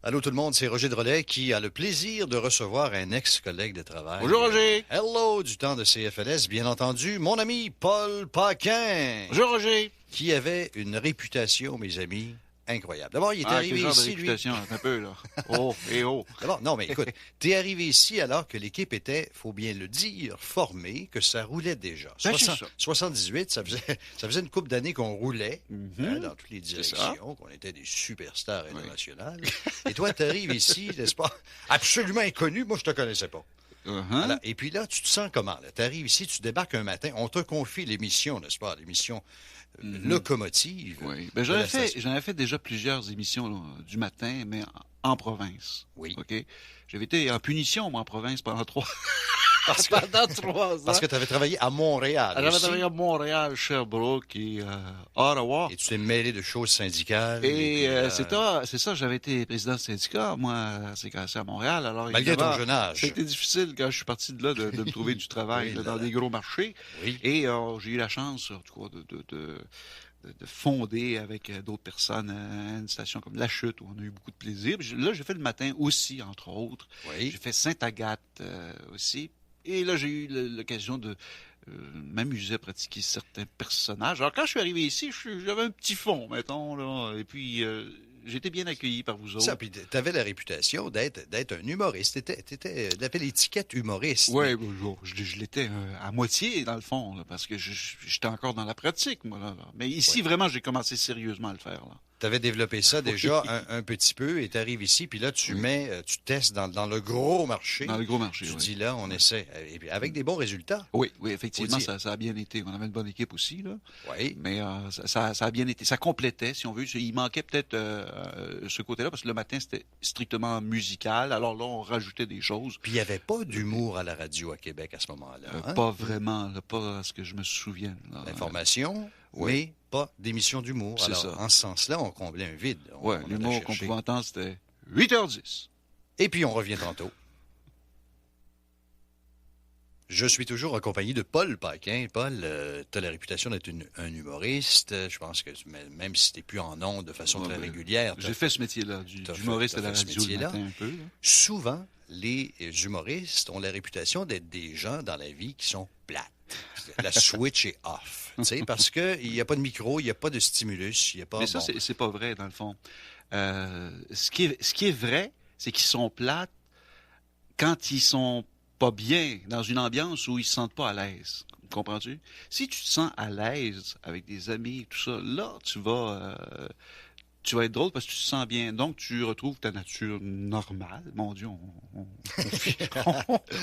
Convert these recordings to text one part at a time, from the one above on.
Allô tout le monde, c'est Roger Drolet qui a le plaisir de recevoir un ex-collègue de travail. Bonjour Roger. Hello du temps de CFLS, bien entendu, mon ami Paul Paquin. Bonjour Roger. Qui avait une réputation, mes amis, incroyable. D'abord, il est arrivé quel genre ici, de réputation, un peu, là. Oh, et oh. D'abord, non, mais écoute, t'es arrivé ici alors que l'équipe était, faut bien le dire, formée, que ça roulait déjà. Ben, c'est ça. 78, ça faisait une couple d'années qu'on roulait dans toutes les C'est ça. directions, qu'on était des superstars internationales. Et toi, t'arrives ici, n'est-ce pas, absolument inconnu, moi je te connaissais pas. Alors, et puis là, tu te sens comment? Tu arrives ici, tu débarques un matin, on te confie l'émission, n'est-ce pas? L'émission locomotive. Oui. Ben, de j'en la ai fait, station. j'en ai fait déjà plusieurs émissions là, du matin, mais en province. Oui. OK? J'avais été en punition, moi, en province pendant Parce que, pendant 3 ans. parce que tu avais travaillé à Montréal. J'avais aussi, travaillé à Montréal, Sherbrooke et Ottawa. et tu t'es mêlé de choses syndicales. Et puis, c'est ça, j'avais été président de syndicat, moi, à CKC à Montréal. Alors, malgré ton évidemment, jeune âge. ça a été difficile quand je suis parti de là de me trouver du travail Oui, là, là, dans là. des gros marchés. Oui. Et j'ai eu la chance, en tout cas, de fonder avec d'autres personnes une station comme La Chute, où on a eu beaucoup de plaisir. Puis là, j'ai fait le matin aussi, entre autres. Oui. J'ai fait Sainte-Agathe aussi. Et là, j'ai eu l'occasion de m'amuser à pratiquer certains personnages. Alors, quand je suis arrivé ici, j'avais un petit fond, mettons, là. Et puis, j'ai été bien accueilli par vous autres. Ça, puis t'avais la réputation d'être un humoriste. T'avais l'étiquette humoriste. Oui, bonjour. Je l'étais à moitié, dans le fond, là, parce que j'étais encore dans la pratique, moi. Là. Mais ici, vraiment, j'ai commencé sérieusement à le faire. Là. T'avais développé ça déjà un petit peu et t'arrives ici, puis là, tu testes dans le gros marché. Dans le gros marché, Tu oui. dis là, on essaie. Et puis avec des bons résultats. Oui, effectivement, Faut dire. ça a bien été. On avait une bonne équipe aussi, là. Oui. Mais ça a bien été. Ça complétait, si on veut. Il manquait peut-être ce côté-là, parce que le matin, c'était strictement musical. Alors là, on rajoutait des choses. Puis il n'y avait pas d'humour à la radio à Québec à ce moment-là. Hein? Pas vraiment, là, pas à ce que je me souvienne. Là. L'information, Oui. mais pas d'émission d'humour. C'est Alors, ça. en ce sens-là, on comblait un vide. Ouais, On allait l'humour qu'on chercher. pouvait entendre, c'était 8h10. Et puis, on revient tantôt. Je suis toujours accompagné de Paul Paquin. Paul, tu as la réputation d'être un humoriste. Je pense que même si tu n'es plus en ondes de façon très régulière, J'ai fait ce métier-là, d'humoriste à la radio le matin un peu. Là. souvent, les humoristes ont la réputation d'être des gens dans la vie qui sont plates. La switch est off. Tu sais, parce qu'il n'y a pas de micro, il n'y a pas de stimulus, il n'y a pas... Mais ça, bon, c'est pas vrai, dans le fond. Ce qui est vrai, c'est qu'ils sont plates quand ils sont pas bien dans une ambiance où ils se sentent pas à l'aise. Comprends-tu? Si tu te sens à l'aise avec des amis et tout ça, là, tu vas être drôle parce que tu te sens bien. Donc, tu retrouves ta nature normale. Mon Dieu,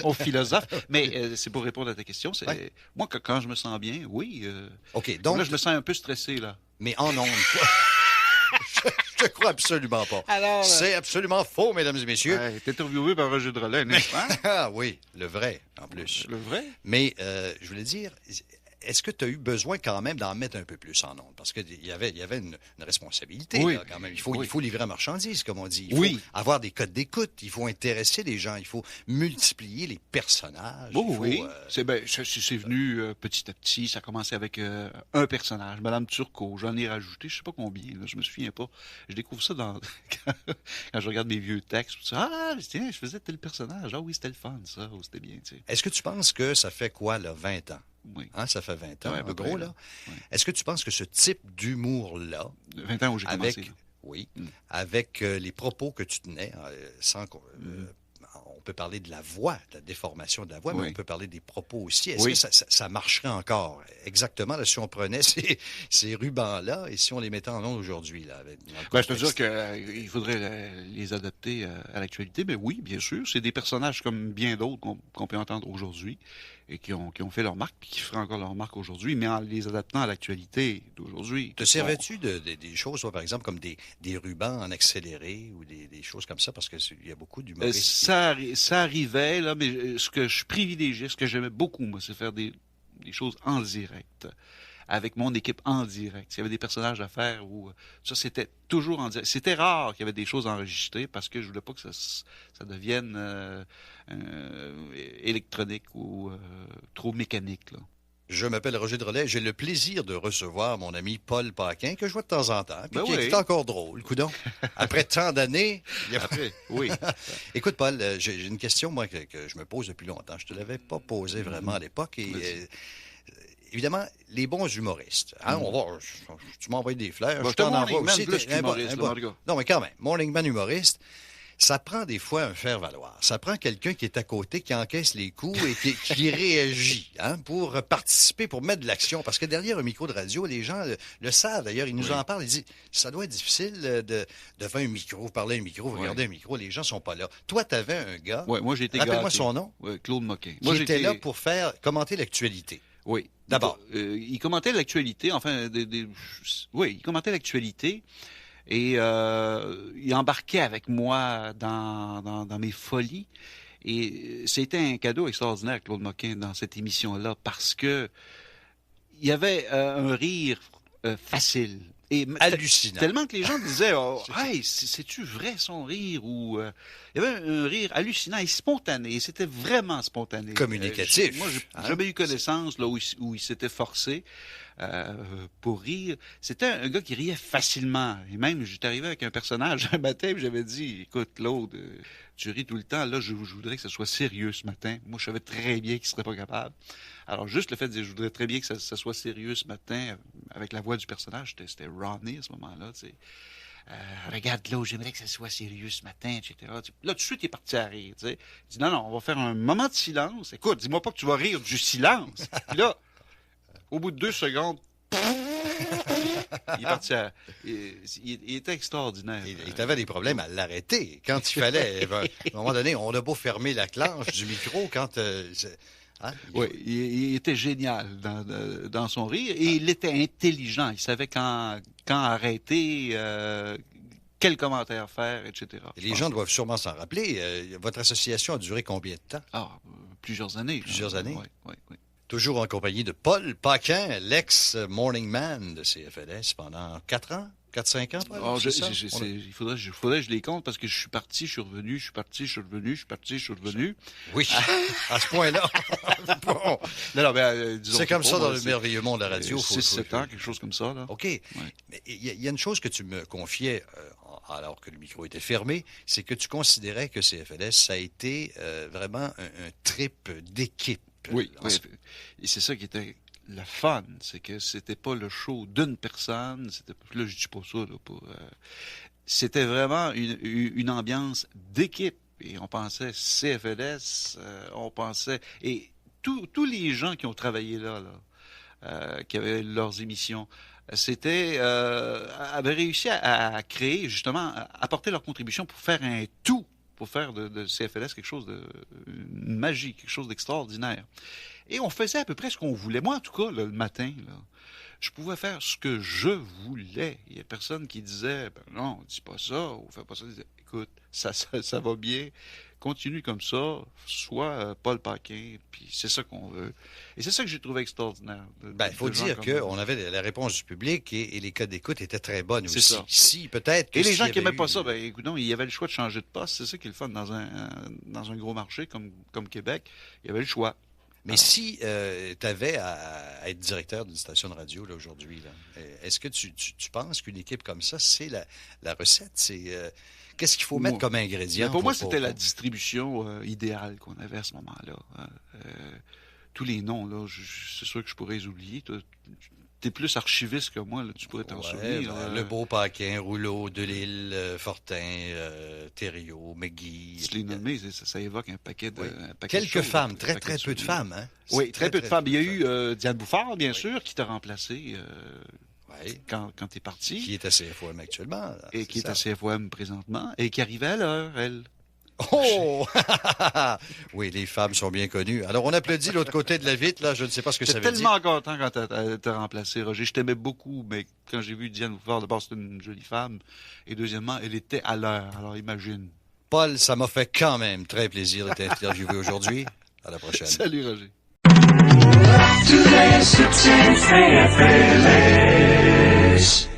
on philosophe. Mais c'est pour répondre à ta question. C'est Ouais. moi, quand je me sens bien, oui. OK, donc, Là, je me sens un peu stressé, là. mais en ondes. Je te crois absolument pas. Alors, C'est absolument faux, mesdames et messieurs. ouais, t'es interviewé par Roger Drolet, n'est-ce pas? Ah oui, le vrai, en plus. Le vrai? Mais je voulais dire, est-ce que tu as eu besoin quand même d'en mettre un peu plus en ondes? Parce qu'il y avait une responsabilité, Oui. là, quand même. Il faut livrer la marchandise, comme on dit. Il Oui. faut avoir des codes d'écoute. Il faut intéresser les gens. Il faut multiplier les personnages. Oh, Il faut, oui. C'est venu petit à petit. Ça a commencé avec un personnage, Madame Turcot. J'en ai rajouté, je sais pas combien. Là, je me souviens pas. Je découvre ça quand je regarde mes vieux textes. Ah, tiens, je faisais tel personnage. Ah oui, c'était le fun, ça. Oh, c'était bien, tu sais. Est-ce que tu penses que ça fait quoi, là, 20 ans? Oui. Hein, ça fait 20 ans, Ouais, à en peu gros, près, là. Ouais. Est-ce que tu penses que ce type d'humour-là, 20 ans où j'ai avec, commencé. Là. oui, Mm. avec les propos que tu tenais, sans qu'on... on peut parler de la voix, de la déformation de la voix, mais Oui. on peut parler des propos aussi. Est-ce Oui. que ça marcherait encore? Exactement, là, si on prenait ces rubans-là et si on les mettait en ondes aujourd'hui, là, avec, dans le Ben, je peux dire contexte. qu'il faudrait les adapter à l'actualité. Mais oui, bien sûr, c'est des personnages comme bien d'autres qu'on peut entendre aujourd'hui et qui ont fait leur marque puis qui feraient encore leur marque aujourd'hui, mais en les adaptant à l'actualité d'aujourd'hui. Te servais-tu des choses, toi, par exemple, comme des rubans en accéléré ou des choses comme ça? Parce qu'il y a beaucoup d'humoristes. Ça arrivait, là, mais ce que je privilégiais, ce que j'aimais beaucoup, moi, c'est faire des choses en direct. Avec mon équipe en direct. S'il y avait des personnages à faire, ou ça, c'était toujours en direct. C'était rare qu'il y avait des choses enregistrées parce que je voulais pas que ça devienne électronique ou trop mécanique, là. Je m'appelle Roger Drolet. J'ai le plaisir de recevoir mon ami Paul Paquin, que je vois de temps en temps, puis qui est encore drôle, coudonc. Après tant d'années... Après, oui. Écoute, Paul, j'ai une question, moi, que je me pose depuis longtemps. Je te l'avais pas posée vraiment à l'époque. Et évidemment, les bons humoristes. Hein, tu m'as envoyé des fleurs. Je t'en envoie aussi. Non, mais quand même, Morning Man humoriste, ça prend des fois un faire-valoir. Ça prend quelqu'un qui est à côté, qui encaisse les coups et qui réagit pour participer, pour mettre de l'action. Parce que derrière un micro de radio, les gens le savent. D'ailleurs, ils nous en parlent. Ils disent, ça doit être difficile de faire un micro, parler à un micro, regarder un micro. Les gens sont pas là. Toi, tu avais un gars. Oui, moi, j'ai été rappelle-moi son nom. Oui, Claude Moquin. Qui était là pour commenter l'actualité. Oui. D'abord. Il commentait l'actualité, oui, il commentait l'actualité. Et il embarquait avec moi dans mes folies. Et c'était un cadeau extraordinaire, Claude Moquin, dans cette émission-là, parce que il y avait un rire facile. Et hallucinant. Tellement que les gens disaient, hey, c'est-tu vrai son rire? Ou il y avait un rire hallucinant et spontané. Et c'était vraiment spontané. Communicatif. Moi, j'ai jamais eu connaissance là, où il s'était forcé pour rire. C'était un gars qui riait facilement. Et même, j'étais arrivé avec un personnage un matin, et j'avais dit, écoute, Claude, tu ris tout le temps. Là, je voudrais que ça soit sérieux ce matin. Moi, je savais très bien qu'il serait pas capable. Alors, juste le fait de dire, je voudrais très bien que ça soit sérieux ce matin, avec la voix du personnage, c'était Ronnie à ce moment-là, tu sais. Regarde, Claude, j'aimerais que ça soit sérieux ce matin, etc. Là, tout de suite, il est parti à rire, tu sais. Il dit, non, on va faire un moment de silence. Écoute, dis-moi pas que tu vas rire du silence. Puis là, au bout de 2 secondes, il est parti à... Il était extraordinaire. Il t'avait des problèmes à l'arrêter. Quand il fallait, à un moment donné, on a beau fermer la clenche du micro quand... Hein? Oui, il était génial dans son rire et il était intelligent. Il savait quand arrêter, quel commentaire faire, etc. Et les gens doivent sûrement s'en rappeler. Votre association a duré combien de temps? Plusieurs années. Plusieurs années? Oui. Toujours en compagnie de Paul Paquin, l'ex-Morning Man de CFLS pendant 4 ans? 4-5 ans? Il faudrait que je les compte parce que je suis parti, je suis revenu, je suis parti, je suis revenu, je suis parti, je suis revenu. Oui, à ce point-là. Bon. C'est comme ça dans le merveilleux monde de la radio. 6-7 ans, quelque chose comme ça. Là. OK. Ouais. Mais il y a une chose que tu me confiais alors que le micro était fermé, c'est que tu considérais que CFLS, ça a été vraiment un trip d'équipe. Oui. Et c'est ça qui était... Le fun, c'est que c'était pas le show d'une personne, là je dis pas ça, c'était vraiment une ambiance d'équipe. Et on pensait CFLS, on pensait... Et tous les gens qui ont travaillé là, qui avaient leurs émissions, avaient réussi à créer, justement, à apporter leur contribution pour faire un tout, pour faire de CFLS quelque chose une magie, quelque chose d'extraordinaire. Et on faisait à peu près ce qu'on voulait. Moi, en tout cas, le matin, je pouvais faire ce que je voulais. Il n'y a personne qui disait, non, dis pas ça, ou fais pas ça. Écoute, ça va bien, continue comme ça, sois Paul Paquin, puis c'est ça qu'on veut. Et c'est ça que j'ai trouvé extraordinaire. Il faut dire qu'on avait la réponse du public et les codes d'écoute étaient très bonnes aussi. C'est ça. Si, peut-être que et les gens qui n'aimaient pas ça, écoute, il y avait le choix de changer de poste. C'est ça qui est le fun dans un gros marché comme Québec. Il y avait le choix. Mais si tu avais à être directeur d'une station de radio là, aujourd'hui, est-ce que tu penses qu'une équipe comme ça, c'est la recette? C'est qu'est-ce qu'il faut mettre comme ingrédient? Pour moi, c'était la distribution idéale qu'on avait à ce moment-là. Tous les noms, là, c'est sûr que je pourrais les oublier. T'es plus archiviste que moi, là, tu pourrais t'en souvenir. Lebeau, Paquin, Rouleau, Delisle, Fortin, Thériault, McGee. Tu les nommés, ça évoque un paquet de quelques femmes, très peu de femmes. Hein? Oui, très peu de femmes. Il y a eu Diane Bouffard, bien sûr, qui t'a remplacé quand t'es parti. Qui est à CFOM actuellement. Et qui est à CFOM présentement, et qui arrivait à l'heure, elle. Oh! Oui, les femmes sont bien connues. Alors, on applaudit l'autre côté de la vitre, là. Je ne sais pas ce que ça veut dire. J'étais tellement content quand t'as remplacé, Roger. Je t'aimais beaucoup, mais quand j'ai vu Diane Bouffard, d'abord, c'était une jolie femme. Et deuxièmement, elle était à l'heure. Alors, imagine. Paul, ça m'a fait quand même très plaisir de t'interviewer aujourd'hui. À la prochaine. Salut, Roger. Tous les soutiens CFLS.